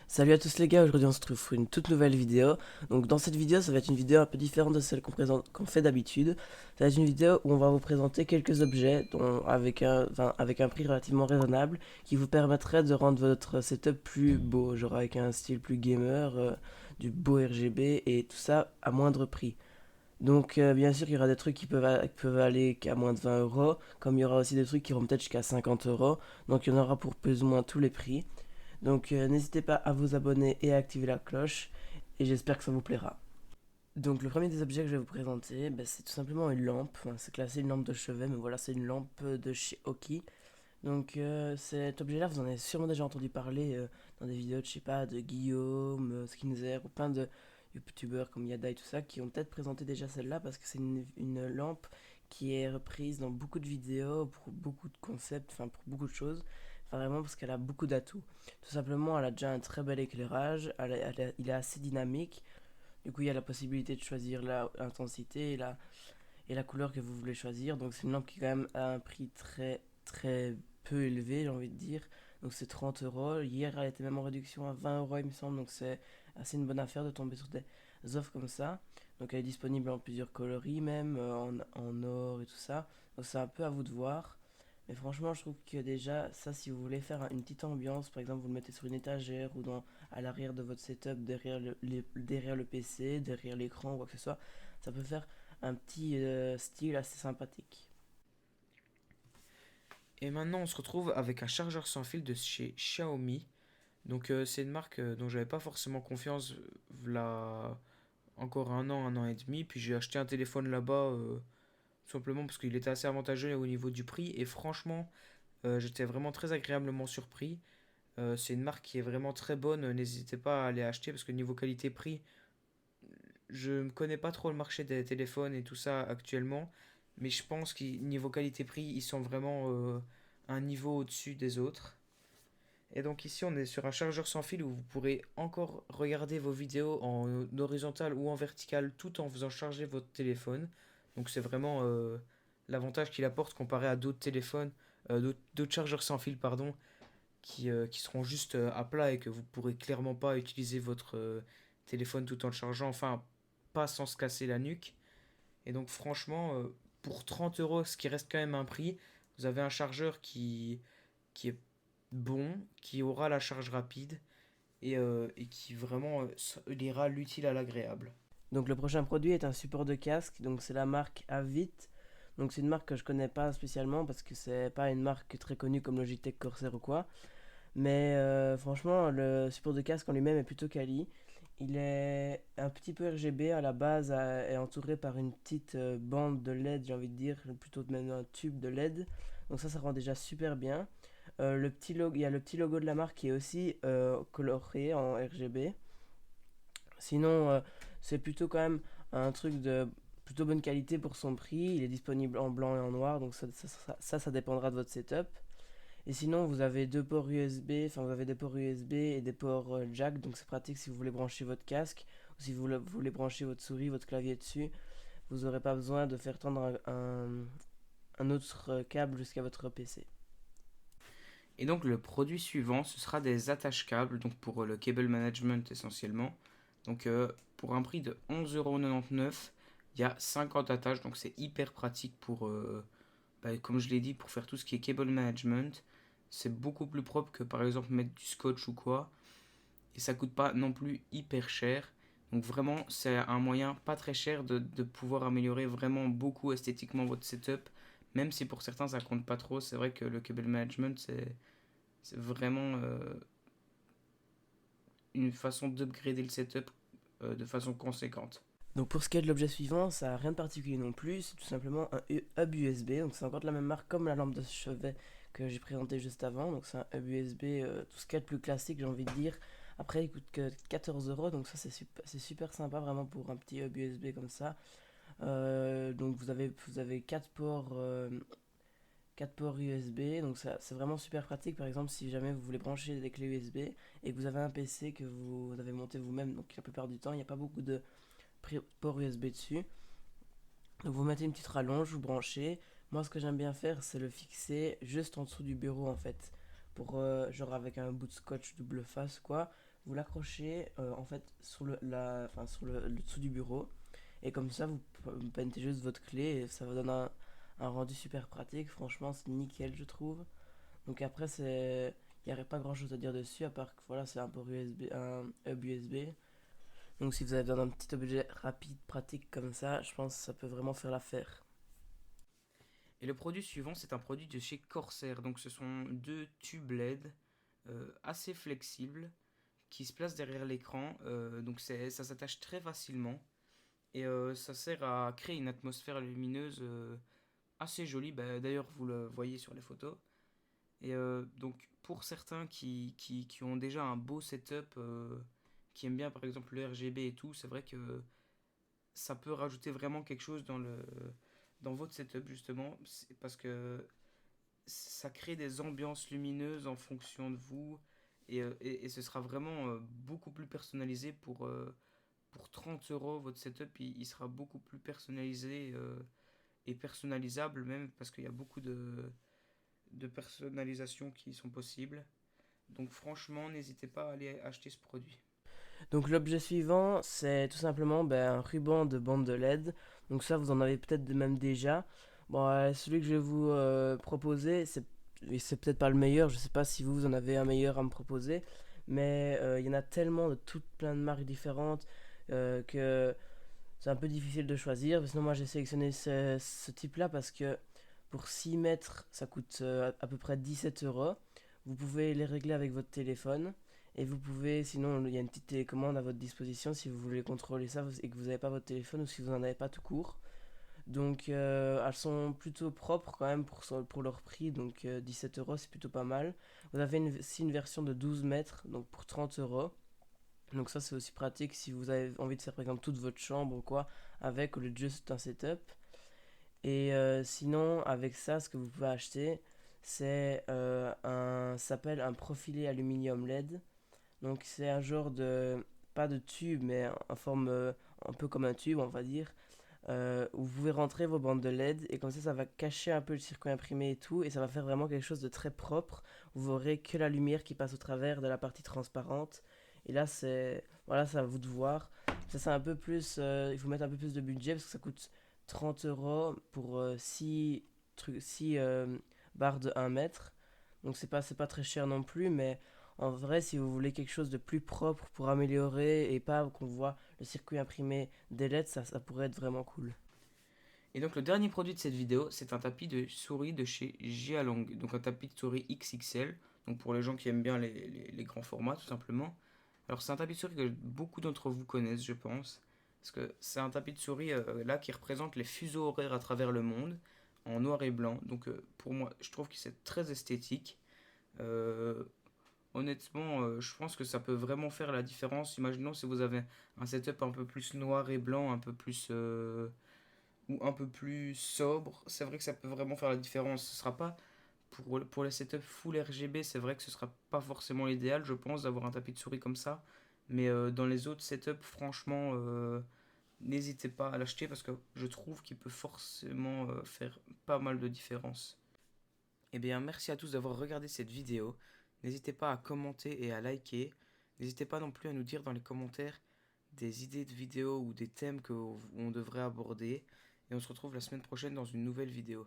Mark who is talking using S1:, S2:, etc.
S1: Salut à tous les gars, aujourd'hui on se retrouve pour une toute nouvelle vidéo. Donc dans cette vidéo, ça va être une vidéo un peu différente de celle qu'on fait d'habitude. Ça va être une vidéo où on va vous présenter quelques objets avec un prix relativement raisonnable qui vous permettrait de rendre votre setup plus beau, genre avec un style plus gamer, du beau RGB et tout ça à moindre prix. Donc bien sûr il y aura des trucs qui peuvent aller qu'à moins de 20 euros, comme il y aura aussi des trucs qui vont peut-être jusqu'à 50 euros. Donc il y en aura pour plus ou moins tous les prix. Donc n'hésitez pas à vous abonner et à activer la cloche. Et j'espère que ça vous plaira. Donc le premier des objets que je vais vous présenter, c'est tout simplement une lampe. Enfin, c'est classé une lampe de chevet, mais voilà, c'est une lampe de chez Oki. Donc cet objet-là, vous en avez sûrement déjà entendu parler dans des vidéos de, je sais pas, de Guillaume, Skinzer, ou plein de youtubeurs comme Yada et tout ça, qui ont peut-être présenté déjà celle-là, parce que c'est une lampe qui est reprise dans beaucoup de vidéos, pour beaucoup de concepts, enfin pour beaucoup de choses. Enfin vraiment parce qu'elle a beaucoup d'atouts. Tout simplement, elle a déjà un très bel éclairage, il est assez dynamique. Du coup, il y a la possibilité de choisir l'intensité et la couleur que vous voulez choisir. Donc c'est une lampe qui quand même a un prix très très peu élevé, j'ai envie de dire. Donc c'est 30 euros. Hier, elle était même en réduction à 20 euros, il me semble. Donc c'est assez une bonne affaire de tomber sur des offres comme ça. Donc elle est disponible en plusieurs coloris, même en or et tout ça. Donc c'est un peu à vous de voir. Mais franchement, je trouve que déjà, ça, si vous voulez faire une petite ambiance, par exemple, vous le mettez sur une étagère ou à l'arrière de votre setup, derrière le PC, derrière l'écran ou quoi que ce soit, ça peut faire un petit style assez sympathique.
S2: Et maintenant, on se retrouve avec un chargeur sans fil de chez Xiaomi. Donc, c'est une marque dont j'avais pas forcément confiance là encore un an et demi. Puis j'ai acheté un téléphone là-bas tout simplement parce qu'il était assez avantageux au niveau du prix. Et franchement, j'étais vraiment très agréablement surpris. C'est une marque qui est vraiment très bonne. N'hésitez pas à aller acheter parce que niveau qualité-prix, je ne connais pas trop le marché des téléphones et tout ça actuellement. Mais je pense que niveau qualité-prix, ils sont vraiment un niveau au-dessus des autres. Et donc ici, on est sur un chargeur sans fil où vous pourrez encore regarder vos vidéos en horizontal ou en vertical tout en faisant charger votre téléphone. Donc c'est vraiment l'avantage qu'il apporte comparé à d'autres téléphones, d'autres chargeurs sans fil, pardon, qui seront juste à plat et que vous pourrez clairement pas utiliser votre téléphone tout en le chargeant, enfin pas sans se casser la nuque. Et donc franchement, pour 30 euros, ce qui reste quand même un prix, vous avez un chargeur qui est bon, qui aura la charge rapide et qui vraiment liera l'utile à l'agréable.
S1: Donc le prochain produit est un support de casque, donc c'est la marque Avit. Donc c'est une marque que je connais pas spécialement parce que c'est pas une marque très connue comme Logitech Corsair ou quoi. Mais franchement, le support de casque en lui-même est plutôt quali. Il est un petit peu RGB à la base, est entouré par une petite bande de LED, j'ai envie de dire, plutôt même un tube de LED. Donc ça rend déjà super bien. Il y a le petit logo de la marque qui est aussi coloré en RGB. Sinon, c'est plutôt quand même un truc de plutôt bonne qualité pour son prix. Il est disponible en blanc et en noir, donc ça dépendra de votre setup. Et sinon, vous avez deux ports USB, enfin vous avez des ports USB et des ports jack, donc c'est pratique si vous voulez brancher votre casque ou si voulez brancher votre souris, votre clavier dessus. Vous n'aurez pas besoin de faire tendre un autre câble jusqu'à votre PC.
S2: Et donc le produit suivant, ce sera des attaches câbles, donc pour le cable management essentiellement. Donc pour un prix de 11,99€, il y a 50 attaches, donc c'est hyper pratique pour, comme je l'ai dit, pour faire tout ce qui est cable management. C'est beaucoup plus propre que par exemple mettre du scotch ou quoi. Et ça coûte pas non plus hyper cher. Donc vraiment, c'est un moyen pas très cher de pouvoir améliorer vraiment beaucoup esthétiquement votre setup. Même si pour certains ça compte pas trop, c'est vrai que le cable management c'est vraiment une façon d'upgrader le setup de façon conséquente.
S1: Donc pour ce qui est de l'objet suivant, ça n'a rien de particulier non plus, c'est tout simplement un hub USB, donc c'est encore de la même marque comme la lampe de chevet que j'ai présenté juste avant, donc c'est un hub USB, tout ce qu'il y a de plus classique j'ai envie de dire. Après il coûte que 14 euros, donc ça c'est super sympa vraiment pour un petit hub USB comme ça. Donc vous avez 4 ports USB, donc ça c'est vraiment super pratique. Par exemple, si jamais vous voulez brancher des clés USB et que vous avez un PC que vous avez monté vous-même, donc la plupart du temps il n'y a pas beaucoup de port USB dessus. Donc vous mettez une petite rallonge, vous branchez. Moi ce que j'aime bien faire c'est le fixer juste en dessous du bureau en fait. Pour genre avec un bout de scotch double face quoi. vous l'accrochez en fait sur sur le dessous du bureau. Et comme ça, vous peintez juste votre clé et ça vous donne un rendu super pratique. Franchement, c'est nickel, je trouve. Donc après, il n'y aurait pas grand chose à dire dessus, à part que voilà, c'est un port USB, un hub USB. Donc si vous avez besoin d'un petit objet rapide, pratique comme ça, je pense que ça peut vraiment faire l'affaire.
S2: Et le produit suivant, c'est un produit de chez Corsair. Donc ce sont deux tubes LED assez flexibles qui se placent derrière l'écran. Donc ça s'attache très facilement. Et ça sert à créer une atmosphère lumineuse assez jolie. Bah, d'ailleurs, vous le voyez sur les photos. Et donc, pour certains qui ont déjà un beau setup, qui aiment bien par exemple le RGB et tout, c'est vrai que ça peut rajouter vraiment quelque chose dans votre setup justement. Parce que ça crée des ambiances lumineuses en fonction de vous. Et ce sera vraiment beaucoup plus personnalisé pour 30 euros. Votre setup il sera beaucoup plus personnalisé et personnalisable même parce qu'il y a beaucoup de personnalisation qui sont possibles. Donc franchement, n'hésitez pas à aller acheter ce produit.
S1: Donc l'objet suivant, c'est tout simplement un ruban de bande de LED. Donc ça, vous en avez peut-être même déjà. Bon, celui que je vais vous proposer, c'est peut-être pas le meilleur. Je sais pas si vous en avez un meilleur à me proposer. Mais il y en a tellement de toutes plein de marques différentes que c'est un peu difficile de choisir. Sinon, moi, j'ai sélectionné ce type-là parce que pour 6 mètres, ça coûte à peu près 17 euros. Vous pouvez les régler avec votre téléphone. Et vous pouvez, sinon, il y a une petite télécommande à votre disposition si vous voulez contrôler ça et que vous n'avez pas votre téléphone ou si vous n'en avez pas tout court. Donc, elles sont plutôt propres quand même pour leur prix. Donc, 17 euros, c'est plutôt pas mal. Vous avez aussi une version de 12 mètres, donc pour 30 euros. Donc ça c'est aussi pratique si vous avez envie de faire par exemple toute votre chambre ou quoi avec au lieu de juste un setup. Et sinon avec ça ce que vous pouvez acheter c'est ça s'appelle un profilé aluminium LED. Donc c'est un genre de pas de tube mais en forme un peu comme un tube on va dire où vous pouvez rentrer vos bandes de LED et comme ça va cacher un peu le circuit imprimé et tout et ça va faire vraiment quelque chose de très propre. Vous aurez que la lumière qui passe au travers de la partie transparente et là c'est à vous de voir. Ça c'est un peu plus il faut mettre un peu plus de budget parce que ça coûte 30 euros pour 6 barres de 1 mètre. Donc c'est pas très cher non plus mais en vrai, si vous voulez quelque chose de plus propre pour améliorer et pas qu'on voit le circuit imprimé des LED, ça pourrait être vraiment cool.
S2: Et donc le dernier produit de cette vidéo, c'est un tapis de souris de chez Jialong. Donc un tapis de souris XXL. Donc pour les gens qui aiment bien les grands formats tout simplement. Alors c'est un tapis de souris que beaucoup d'entre vous connaissent je pense. Parce que c'est un tapis de souris là qui représente les fuseaux horaires à travers le monde en noir et blanc. Donc pour moi je trouve que c'est très esthétique. Euh, Honnêtement, je pense que ça peut vraiment faire la différence. Imaginons si vous avez un setup un peu plus noir et blanc, un peu plus ou un peu plus sobre. C'est vrai que ça peut vraiment faire la différence. Ce sera pas pour les setups full RGB, c'est vrai que ce sera pas forcément l'idéal, je pense, d'avoir un tapis de souris comme ça. Mais dans les autres setups, franchement, n'hésitez pas à l'acheter parce que je trouve qu'il peut forcément faire pas mal de différence. Eh bien, merci à tous d'avoir regardé cette vidéo. N'hésitez pas à commenter et à liker. N'hésitez pas non plus à nous dire dans les commentaires des idées de vidéos ou des thèmes qu'on devrait aborder. Et on se retrouve la semaine prochaine dans une nouvelle vidéo.